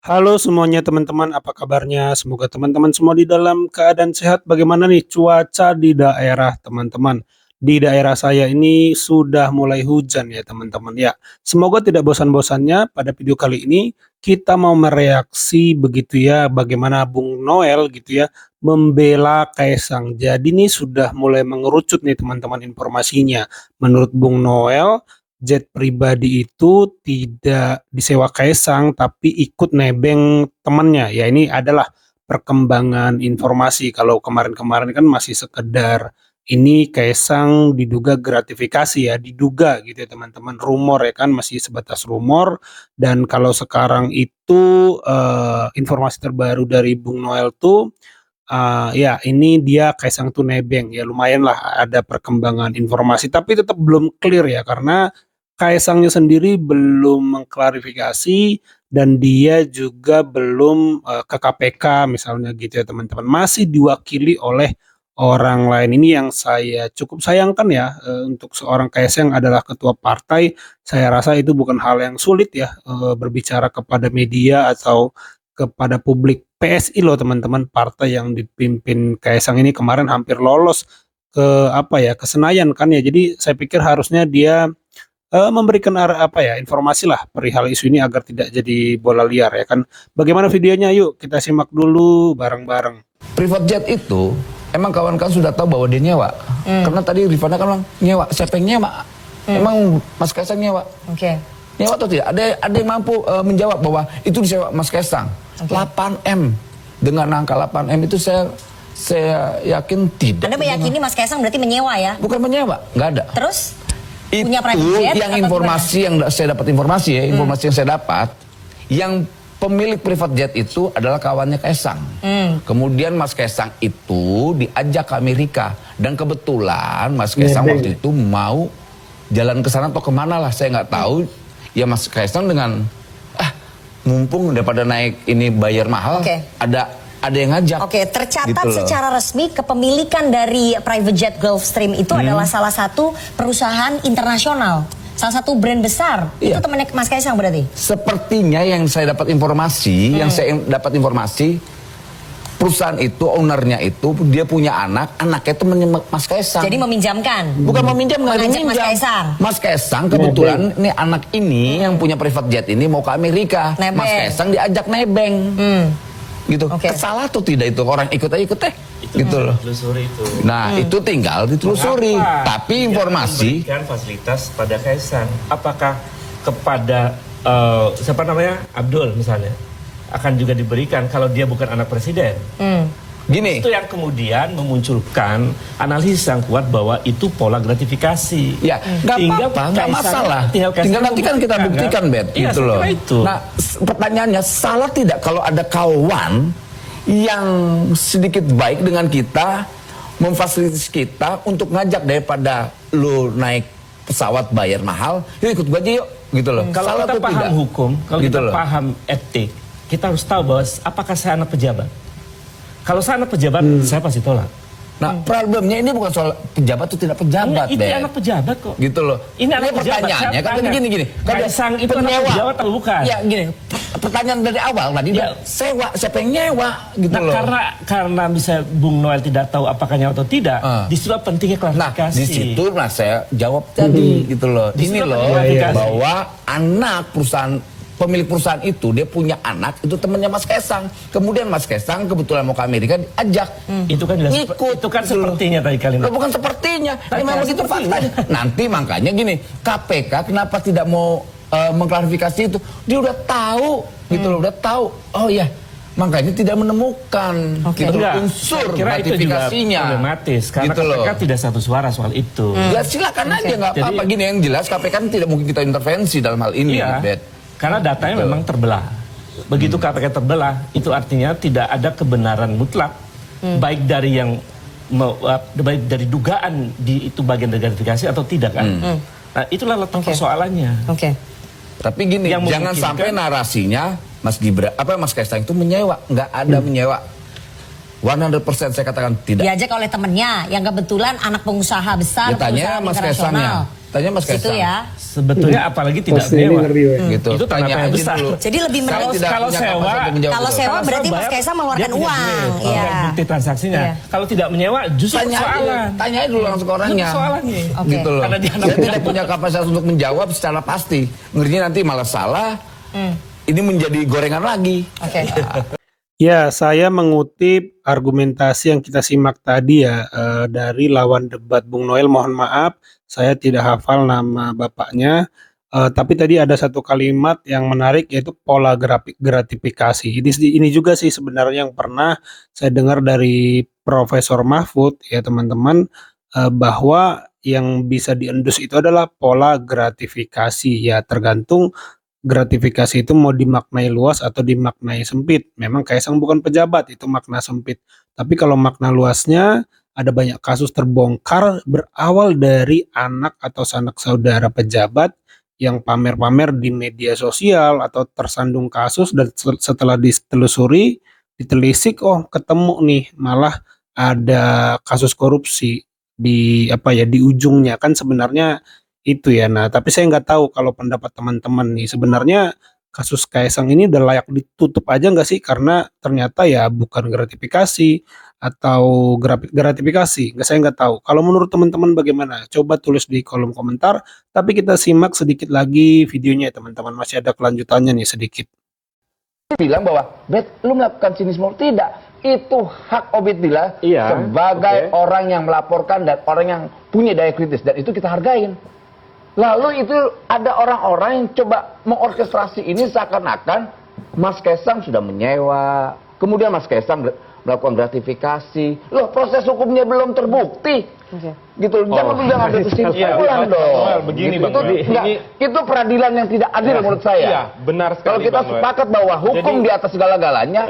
Halo semuanya teman-teman, apa kabarnya? Semoga teman-teman semua di dalam keadaan sehat. Bagaimana nih cuaca di daerah teman-teman? Di daerah saya ini sudah mulai hujan ya teman-teman ya. Semoga tidak bosan-bosannya pada video kali ini kita mau mereaksi begitu ya bagaimana Bung Noel gitu ya membela Kaisang. Jadi ini sudah mulai mengerucut nih teman-teman informasinya. Menurut Bung Noel, jet pribadi itu tidak disewa Kaisang, tapi ikut nebeng temannya. Ya ini adalah perkembangan informasi. Kalau kemarin-kemarin kan masih sekedar ini Kaisang diduga gratifikasi ya, diduga gitu ya teman-teman. Rumor ya kan masih sebatas rumor. Dan kalau sekarang itu informasi terbaru dari Bung Noel tuh ya ini dia Kaisang tuh nebeng ya, lumayan lah ada perkembangan informasi, tapi tetap belum clear ya karena Kaisangnya sendiri belum mengklarifikasi dan dia juga belum ke KPK misalnya gitu ya teman-teman. Masih diwakili oleh orang lain. Ini yang saya cukup sayangkan ya, untuk seorang Kaisang adalah ketua partai. Saya rasa itu bukan hal yang sulit ya, berbicara kepada media atau kepada publik. PSI loh teman-teman, partai yang dipimpin Kaisang ini kemarin hampir lolos ke apa ya, ke Senayan kan ya. Jadi saya pikir harusnya dia memberikan apa ya, informasi lah perihal isu ini agar tidak jadi bola liar ya kan. Bagaimana videonya? Yuk kita simak dulu bareng-bareng. Private jet itu emang kawan-kawan sudah tahu bahwa dia nyewa. Karena tadi Rifana kan bilang nyewa, siapa yang nyewa? Emang Mas Kaisang nyewa? Oke. Nyewa atau tidak? Ada yang mampu menjawab bahwa itu disewa Mas Kaisang. 8M. Dengan angka 8M itu saya yakin tidak. Anda meyakini Mas Kaisang berarti menyewa ya? Bukan menyewa, nggak ada. Terus? Itu Punya private jet yang atau informasi yang saya dapat informasi ya, informasi yang saya dapat, yang pemilik private jet itu adalah kawannya Kaisang. Kemudian Mas Kaisang itu diajak ke Amerika dan kebetulan Mas Kaisang waktu itu mau jalan ke sana atau kemana lah saya nggak tahu. Ya Mas Kaisang dengan mumpung daripada naik ini bayar mahal, ada yang ngajak. Oke, tercatat gitu secara resmi kepemilikan dari private jet Gulfstream itu adalah salah satu perusahaan internasional, salah satu brand besar. Itu temannya Mas Kaisang berarti? Sepertinya yang saya dapat informasi, perusahaan itu, ownernya itu dia punya anaknya temannya Mas Kaisang. Jadi meminjamkan? Bukan meminjam, mengajak Mas Kaisang. Mas Kaisang kebetulan nih anak ini yang punya private jet ini mau ke Amerika. Nebeng. Mas Kaisang diajak nebeng. Gitu. Salah atau tidak itu orang ikut gitu loh. Ditelusuri itu. Nah, itu tinggal ditelusuri. Tapi informasi memberikan fasilitas pada Kaisang. Apakah kepada siapa namanya? Abdul misalnya akan juga diberikan kalau dia bukan anak presiden. Gini. Itu yang kemudian memunculkan analisis yang kuat bahwa itu pola gratifikasi. Ya, nggak apa-apa, nggak masalah. Tinggal nanti kan kita buktikan, Bet, iya, gitu loh. Itu. Nah, pertanyaannya salah tidak kalau ada kawan yang sedikit baik dengan kita, memfasilitasi kita untuk ngajak daripada lu naik pesawat bayar mahal, yuk ikut gua aja yuk, gitu loh. Kalau Salah kita atau paham tidak? hukum, kalau Gitu kita loh. paham etik, kita harus tahu bahwa apakah saya anak pejabat. Kalau saya anak pejabat, saya pasti tolak. Nah, problemnya ini bukan soal pejabat atau tidak pejabat, Itu Bet. anak pejabat kok. Gitu loh. Ini anak pejabat. Pertanyaannya kan gini. Kaisang itu anak pejabat atau bukan? Ya gini, pertanyaan dari awal tadi Ya. sewa, siapa yang nyewa gitu Nah, loh. karena bisa Bung Noel tidak tahu apakah nyawa atau tidak, disitulah pentingnya Nah, klarifikasi. di situ saya jawab tadi gitu loh. Di Ini situ loh klarifikasi. bahwa anak pemilik perusahaan itu dia punya anak itu temannya Mas Kaisang. Kemudian Mas Kaisang kebetulan mau ke Amerika diajak. Itu kan jelas, Ikut, itu kan gitu loh. sepertinya tadi kalimat. Loh, bukan sepertinya. Ini memang begitu sepertinya. faktanya. Nanti makanya gini, KPK kenapa tidak mau mengklarifikasi itu? Dia udah tahu gitu loh, udah tahu. Oh ya, makanya tidak menemukan gitu, Enggak, unsur saya kira itu juga gratifikasinya. problematis karena Gitu loh. KPK tidak satu suara soal itu. Ya silakan aja nggak apa-apa. Jadi- Gini yang jelas KPK kan tidak mungkin kita intervensi dalam hal ini, Iya, Bet. karena datanya memang terbelah. Begitu KPK terbelah, itu artinya tidak ada kebenaran mutlak, baik dari yang baik dari dugaan itu bagian dari gratifikasi atau tidak kan. Nah, itulah letak persoalannya. Tapi gini, Yang jangan memungkinkan- sampai narasinya Mas Kaisang itu menyewa, nggak ada menyewa. 100% saya katakan tidak. Diajak oleh temennya yang kebetulan anak pengusaha besar, Ya tanya perusahaan Mas internasional. Kaisangnya. Tanya Mas Itu Kaisang. ya. Sebetulnya apalagi tidak Pasti ini mewah. ngeri, we. Gitu. Itu tanah Tanya yang aja besar. dulu. Jadi lebih Saya menarik tidak kalau punya sewa- kapasitas untuk menjawab kalau itu. sewa Kalau berarti saya Mas bayar, Kaisang dia mengeluarkan punya uang. duit, Iya. bukti transaksinya. Iya. Kalau tidak menyewa, justru Tanya aja, persoalan. tanya aja dulu langsung ke orangnya. Persoalannya. Oke. Gitu loh. Karena dia anak Saya muda. tidak punya kapasitas untuk menjawab secara pasti. Ngerinya nanti malah salah. Ini menjadi gorengan lagi. Oke. Ya, saya mengutip argumentasi yang kita simak tadi ya dari lawan debat Bung Noel. Mohon maaf, saya tidak hafal nama bapaknya. Tapi tadi ada satu kalimat yang menarik yaitu pola gratifikasi. Ini juga sih sebenarnya yang pernah saya dengar dari Profesor Mahfud ya teman-teman, bahwa yang bisa diendus itu adalah pola gratifikasi ya, tergantung gratifikasi itu mau dimaknai luas atau dimaknai sempit. Memang Kaisang bukan pejabat, itu makna sempit. Tapi kalau makna luasnya, ada banyak kasus terbongkar berawal dari anak atau sanak saudara pejabat yang pamer-pamer di media sosial atau tersandung kasus, dan setelah ditelusuri, ditelisik, oh ketemu nih malah ada kasus korupsi di apa ya, di ujungnya kan sebenarnya itu ya. Nah, tapi saya nggak tahu kalau pendapat teman-teman nih, sebenarnya kasus Kaisang ini udah layak ditutup aja nggak sih? Karena ternyata ya bukan gratifikasi atau gratifikasi, saya nggak tahu. Kalau menurut teman-teman bagaimana? Coba tulis di kolom komentar. Tapi kita simak sedikit lagi videonya ya teman-teman, masih ada kelanjutannya nih sedikit. Bilang bahwa Bet, lu melakukan sinisme. Tidak, itu hak Obed Dila sebagai orang yang melaporkan dan orang yang punya daya kritis, dan itu kita hargain. Lalu itu ada orang-orang yang coba mengorkestrasi ini seakan-akan Mas Kaisang sudah menyewa, kemudian Mas Kaisang melakukan gratifikasi. Loh, proses hukumnya belum terbukti. Gitu, jangan bilang ada kesimpulan dong. Begini, Gitu. Bang Noel. Itu peradilan yang tidak adil menurut saya. Iya, benar sekali. Kalau kita Bang Noel. sepakat bahwa hukum Jadi- di atas segala-galanya,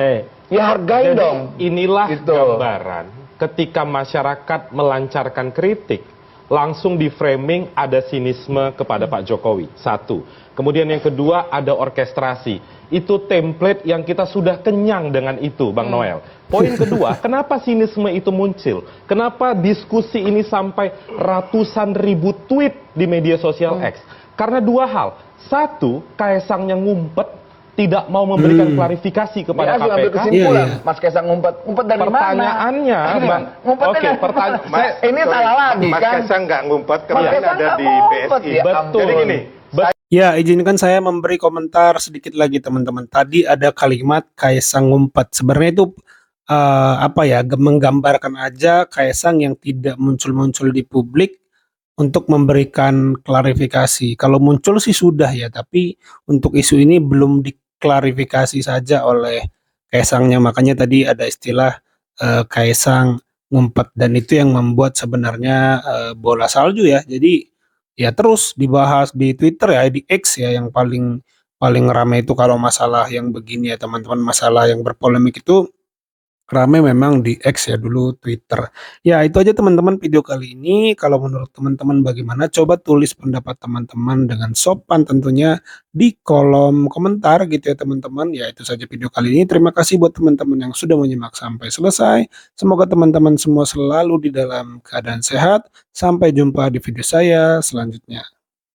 ya hargai Jadi dong. inilah Gitu. gambaran ketika masyarakat melancarkan kritik, langsung di framing ada sinisme kepada Pak Jokowi. Satu. Kemudian yang kedua ada orkestrasi. Itu template yang kita sudah kenyang dengan itu, Bang Noel. Poin kedua, kenapa sinisme itu muncul? Kenapa diskusi ini sampai ratusan ribu tweet di media sosial X? Karena dua hal. Satu, Kaisangnya ngumpet, tidak mau memberikan klarifikasi kepada Dia langsung ambil KPK. kesimpulan. Iya. Mas Kaisang ngumpet dari mana? Pertanyaannya, Ngumpetnya oke, dari pertanyaan, mana? Ini salah lagi Mas kan? Kaisang nggak ngumpet, Mas kemarin Kaisang ada nggak di ngumpet, BSI. ya Betul. ampun. Jadi gini, Ya, izinkan saya memberi komentar sedikit lagi teman-teman. Tadi ada kalimat Kaisang ngumpet. Sebenarnya itu apa ya, menggambarkan aja Kaisang yang tidak muncul-muncul di publik untuk memberikan klarifikasi. Kalau muncul sih sudah ya, tapi untuk isu ini belum diklarifikasi saja oleh Kaisangnya. Makanya tadi ada istilah Kaisang ngumpet, dan itu yang membuat sebenarnya bola salju ya. Jadi ya terus dibahas di Twitter ya, di X ya, yang paling ramai itu kalau masalah yang begini ya teman-teman, masalah yang berpolemik itu ramai memang di X ya, dulu Twitter. Ya itu aja teman-teman video kali ini. Kalau menurut teman-teman bagaimana? Coba tulis pendapat teman-teman dengan sopan tentunya di kolom komentar gitu ya teman-teman. Ya itu saja video kali ini. Terima kasih buat teman-teman yang sudah menyimak sampai selesai. Semoga teman-teman semua selalu di dalam keadaan sehat. Sampai jumpa di video saya selanjutnya.